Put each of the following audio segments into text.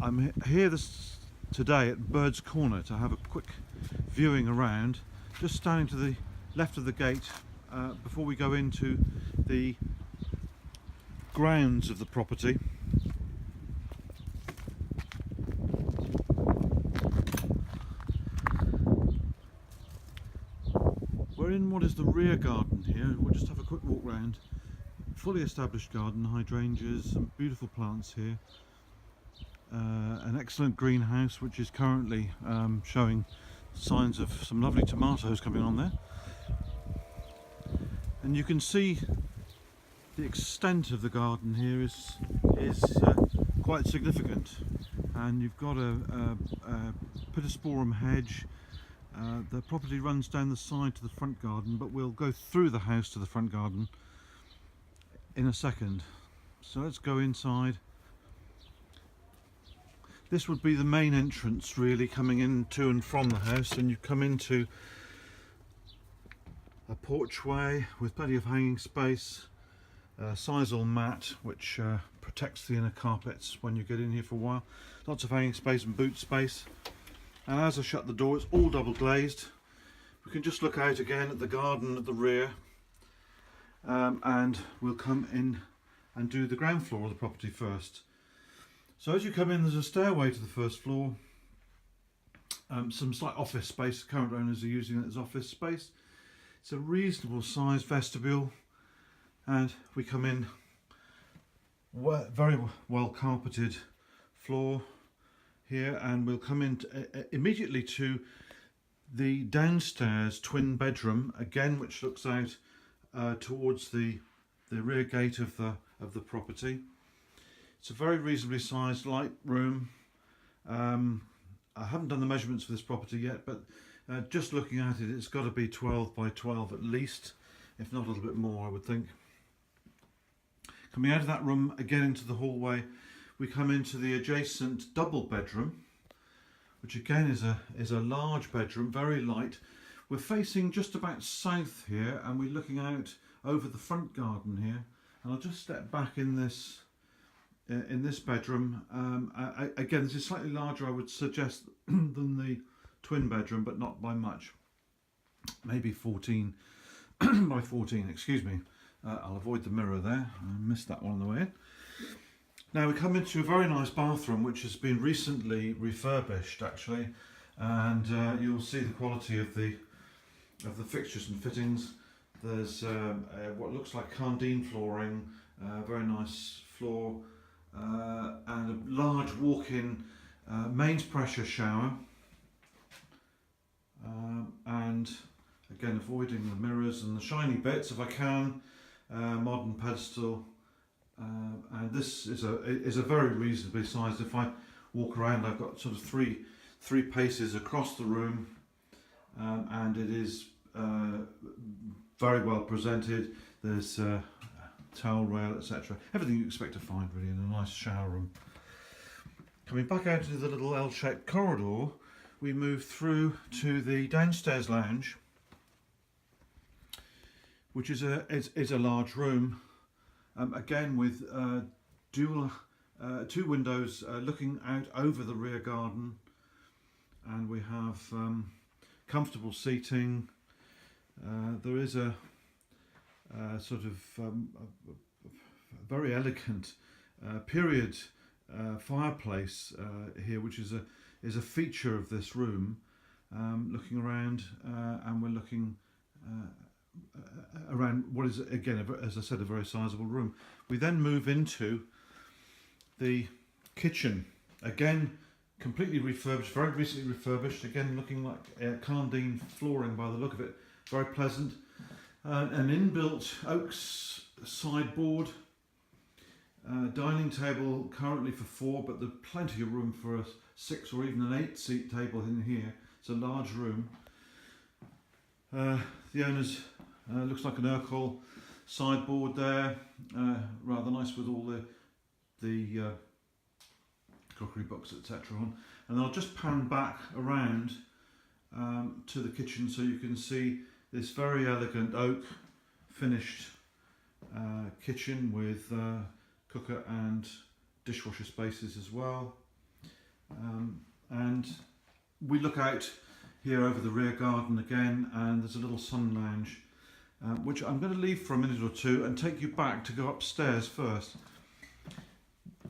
I'm here today at Bird's Corner to have a quick viewing around, just standing to the left of the gate before we go into the grounds of the property. We're in what is the rear garden here, and we'll just have a quick walk round. Fully established garden, hydrangeas, some beautiful plants here. An excellent greenhouse which is currently showing signs of some lovely tomatoes coming on there, and you can see the extent of the garden here is quite significant. And you've got a pittosporum hedge. The property runs down the side to the front garden, but we'll go through the house to the front garden in a second. So let's go inside. This would be the main entrance really, coming into and from the house, and you come into a porchway with plenty of hanging space, sisal mat which protects the inner carpets when you get in here for a while, lots of hanging space and boot space. And as I shut the door, it's all double glazed. We can just look out again at the garden at the rear, and we'll come in and do the ground floor of the property first. So as you come in, there's a stairway to the first floor, some slight office space. Current owners are using it as office space. It's a reasonable sized vestibule, and we come in very well carpeted floor here, and we'll come in immediately to the downstairs twin bedroom, again which looks out towards the rear gate of the property. It's a very reasonably sized light room. I haven't done the measurements for this property yet, but just looking at it, it's got to be 12 by 12 at least, if not a little bit more, I would think. Coming out of that room again into the hallway, we come into the adjacent double bedroom, which again is a large bedroom, very light. We're facing just about south here, and we're looking out over the front garden here. And I'll just step back in this bedroom. Again, this is slightly larger, I would suggest, than the twin bedroom, but not by much. Maybe 14 by 14, excuse me. I'll avoid the mirror there. I missed that one on the way in. Now we come into a very nice bathroom which has been recently refurbished actually, and you'll see the quality of the fixtures and fittings. There's what looks like Cardine flooring, very nice floor, and a large walk-in mains pressure shower, and again avoiding the mirrors and the shiny bits if I can. Modern pedestal, and this is a very reasonably sized. If I walk around, I've got sort of three paces across the room, and it is very well presented. There's towel rail, etc. Everything you expect to find really in a nice shower room. Coming back out into the little L-shaped corridor, we move through to the downstairs lounge, which is a large room, again with two windows looking out over the rear garden, and we have comfortable seating. There is a sort of very elegant period fireplace here, which is a feature of this room. Looking around, and we're looking around what is again, as I said, a very sizable room. We then move into the kitchen, again completely refurbished, very recently refurbished, again looking like Cardine flooring by the look of it, very pleasant. An inbuilt oak sideboard, dining table currently for 4, but there's plenty of room for a 6 or even an 8 seat table in here. It's a large room. The owner's looks like an Urquell sideboard there, rather nice with all the crockery books, etc. on. And I'll just pan back around to the kitchen so you can see this very elegant oak finished kitchen with cooker and dishwasher spaces as well. And we look out here over the rear garden again, and there's a little sun lounge, which I'm going to leave for a minute or two and take you back to go upstairs first.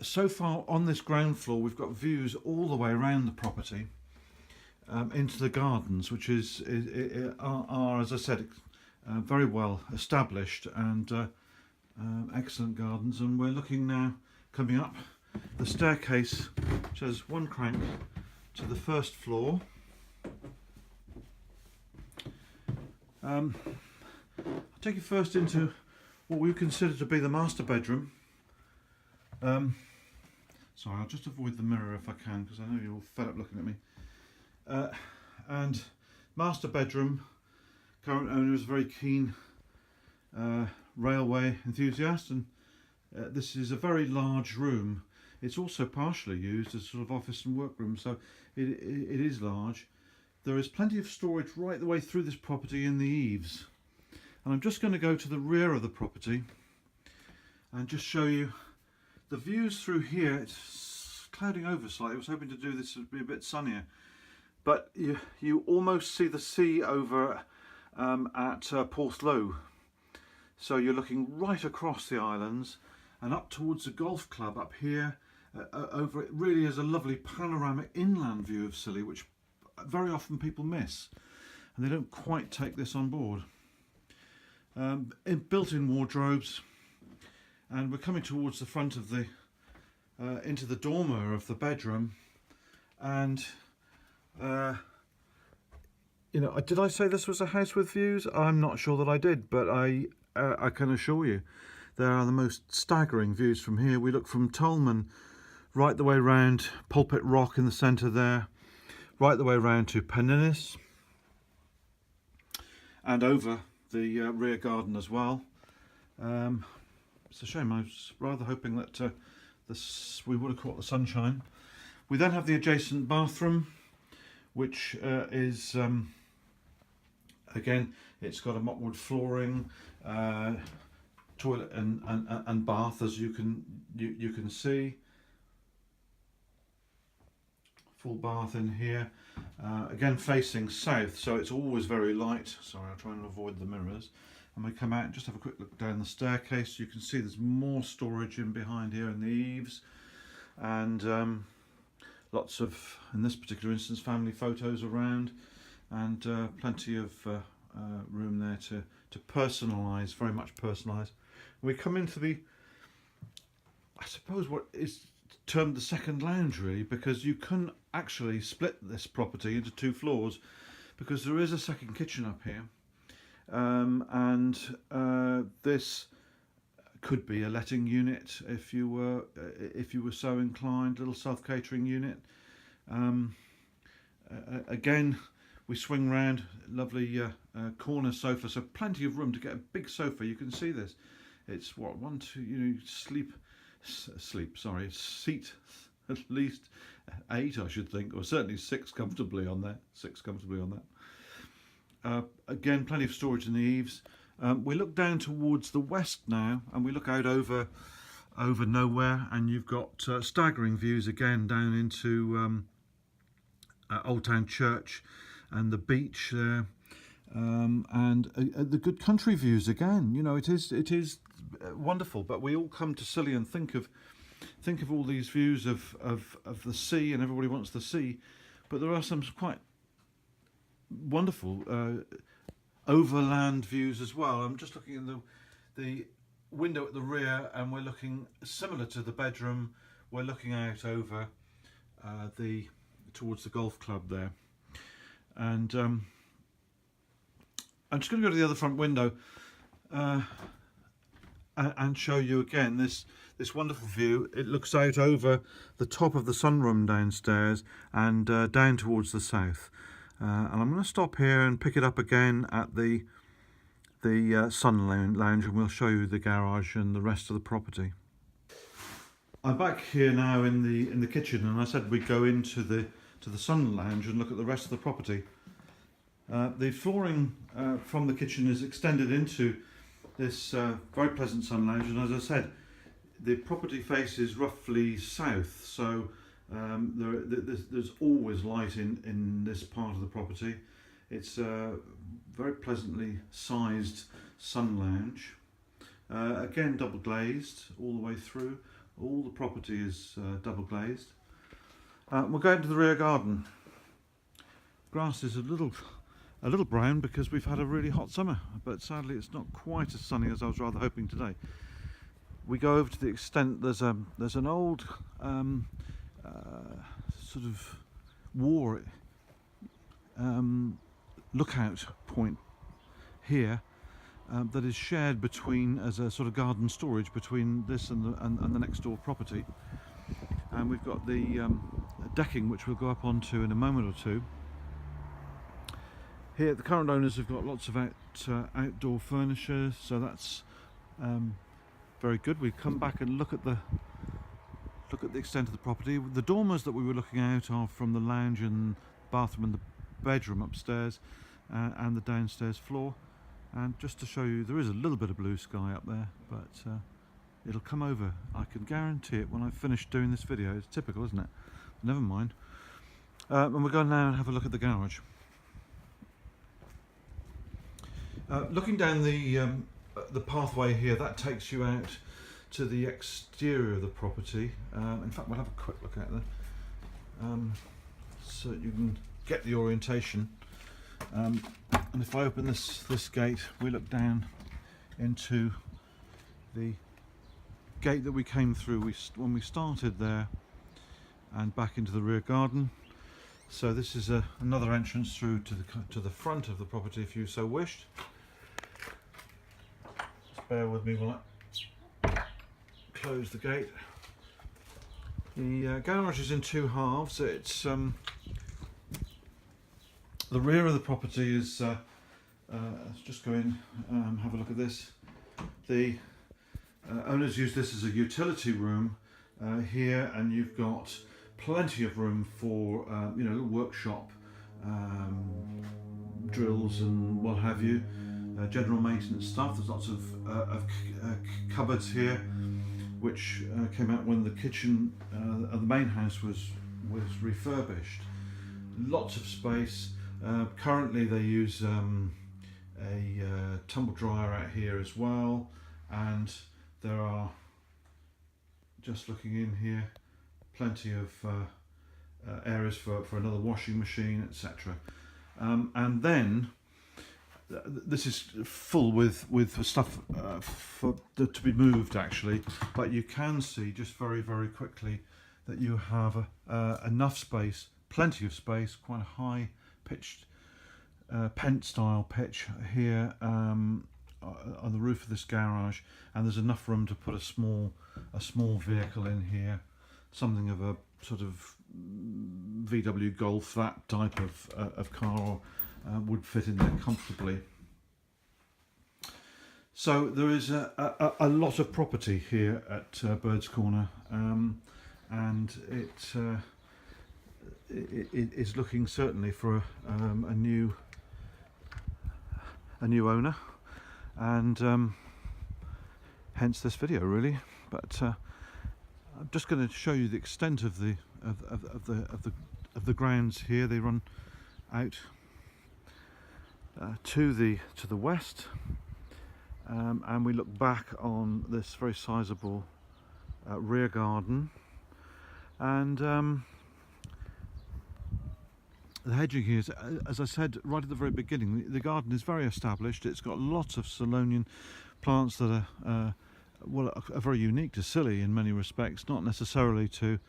So far on this ground floor we've got views all the way around the property into the gardens, which are, as I said, very well established and excellent gardens. And we're looking now, coming up the staircase, which has one crank to the first floor. I'll take you first into what we consider to be the master bedroom. Sorry, I'll just avoid the mirror if I can, because I know you're all fed up looking at me. And master bedroom, current owner is a very keen railway enthusiast, and this is a very large room. It's also partially used as sort of office and workroom, so it is large. There is plenty of storage right the way through this property in the eaves. And I'm just going to go to the rear of the property and just show you the views through here. It's clouding over slightly. I was hoping to do this to be a bit sunnier, but you almost see the sea over at Porthlow. So you're looking right across the islands and up towards the golf club up here. Over it really is a lovely panoramic inland view of Scilly, which very often people miss, and they don't quite take this on board. Built-in wardrobes, and we're coming towards the front of the into the dormer of the bedroom. And you know, did I say this was a house with views? I'm not sure that I did, but I can assure you there are the most staggering views from here. We look from Tolman right the way round Pulpit Rock in the centre there, right the way round to Penninnis, and over the rear garden as well. It's a shame. I was rather hoping that we would have caught the sunshine. We then have the adjacent bathroom, which is again, it's got a mopwood flooring, toilet and bath, as you can see. Full bath in here, again facing south, so it's always very light. Sorry, I'll try and avoid the mirrors. And we come out and just have a quick look down the staircase. You can see there's more storage in behind here in the eaves, and lots of, in this particular instance, family photos around, and plenty of room there to personalise, very much personalise. We come into the, I suppose, what is termed the second lounge, really, because you can actually split this property into two floors, because there is a second kitchen up here, and this could be a letting unit if you were so inclined, little self-catering unit. Again, we swing round, lovely corner sofa, so plenty of room to get a big sofa. You can see this. It's what, one, two, you know, seat at least 8, I should think, or certainly 6 comfortably on that. Again, plenty of storage in the eaves. We look down towards the west now, and we look out over nowhere, and you've got staggering views again down into Old Town Church and the beach there, and the good country views again. You know, it is wonderful. But we all come to Scilly and think of all these views of the sea, and everybody wants the sea, but there are some quite wonderful overland views as well. I'm just looking in the window at the rear, and we're looking similar to the bedroom. We're looking out over towards the golf club there, and I'm just going to go to the other front window and show you again this wonderful view. It looks out over the top of the sunroom downstairs and down towards the south. And I'm going to stop here and pick it up again at the sun lounge, and we'll show you the garage and the rest of the property. I'm back here now in the kitchen, and I said we'd go into the sun lounge and look at the rest of the property. The flooring from the kitchen is extended into this very pleasant sun lounge, and as I said, the property faces roughly south, so there's always light in this part of the property. It's a very pleasantly sized sun lounge. Again, double glazed all the way through. All the property is double glazed. We'll go into the rear garden. Grass is a little brown because we've had a really hot summer, but sadly it's not quite as sunny as I was rather hoping today. We go over to the extent there's an old sort of war lookout point here that is shared between, as a sort of garden storage between this and the next door property. And we've got the decking, which we'll go up onto in a moment or two. Here the current owners have got lots of outdoor furniture, so that's very good. We've come back and look at the extent of the property. The dormers that we were looking out are from the lounge and bathroom and the bedroom upstairs and the downstairs floor. And just to show you, there is a little bit of blue sky up there, but it'll come over. I can guarantee it when I've finished doing this video. It's typical, isn't it? Never mind. And we're going now and have a look at the garage. Looking down the pathway here, that takes you out to the exterior of the property. In fact, we'll have a quick look at that so that you can get the orientation. And if I open this gate, we look down into the gate that we came through when we started there, and back into the rear garden. So this is another entrance through to the front of the property, if you so wished. Just bear with me while I close the gate. The garage is in two halves. It's the rear of the property is. Let's just go in, have a look at this. The owners use this as a utility room here, and you've got plenty of room for workshop, drills and what have you, general maintenance stuff. There's lots of cupboards here, which came out when the kitchen of the main house was refurbished. Lots of space. Currently they use a tumble dryer out here as well, and there are, just looking in here, plenty of areas for another washing machine, etc. And then this is full with stuff to be moved actually, but you can see just very quickly that you have enough space, plenty of space, quite a high pitched pent style pitch here on the roof of this garage, and there's enough room to put a small vehicle in here, something of a sort of VW Golf, that type of car would fit in there comfortably. So there is a lot of property here at Bird's Corner, and it is looking certainly for a new owner, and hence this video really. But I'm just going to show you the extent of the grounds here. They run out to the west, and we look back on this very sizable rear garden, and the hedging here is, as I said right at the very beginning, the garden is very established. It's got lots of Solonian plants that are very unique to Scilly in many respects, not necessarily to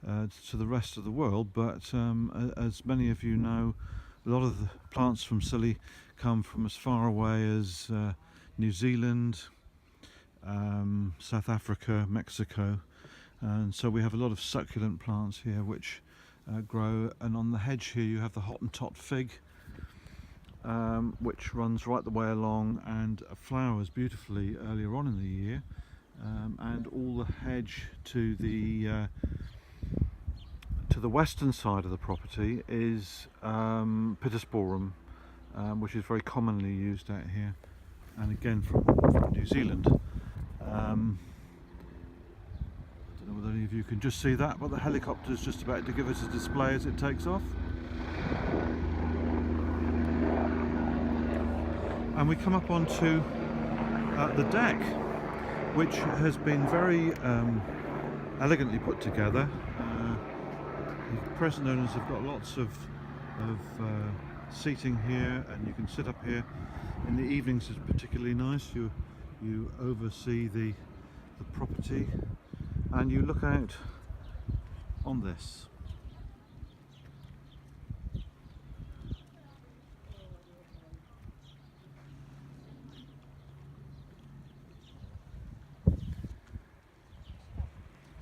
the rest of the world, but as many of you know, a lot of the plants from Scilly come from as far away as New Zealand, South Africa, Mexico, and so we have a lot of succulent plants here which grow. And on the hedge here you have the Hottentot Fig, which runs right the way along and flowers beautifully earlier on in the year, and all the hedge to the western side of the property is Pittosporum, which is very commonly used out here, and again from New Zealand. can just see that, but the helicopter's just about to give us a display as it takes off. And we come up onto the deck, which has been very elegantly put together. The present owners have got lots of seating here, and you can sit up here. In the evenings it's particularly nice. You oversee the property and you look out on this.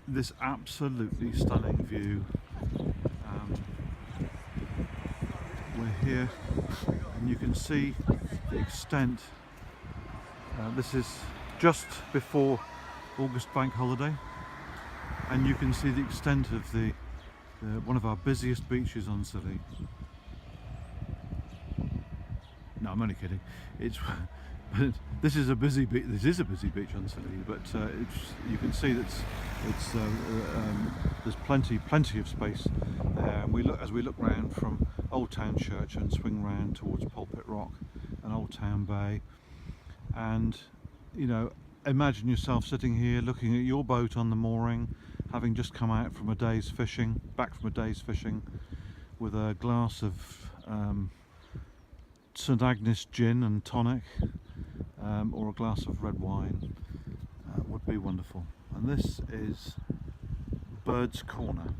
This absolutely stunning view. We're here and you can see the extent. This is just before August bank holiday, and you can see the extent of the one of our busiest beaches on Scilly. No, I'm only kidding. But this is a busy beach. This is a busy beach on Scilly, but you can see that there's plenty of space there. And as we look round from Old Town Church and swing round towards Pulpit Rock and Old Town Bay, and you know, imagine yourself sitting here looking at your boat on the mooring, having just come out from a day's fishing, back from a day's fishing, with a glass of St Agnes gin and tonic, or a glass of red wine. Would be wonderful. And this is Bird's Corner.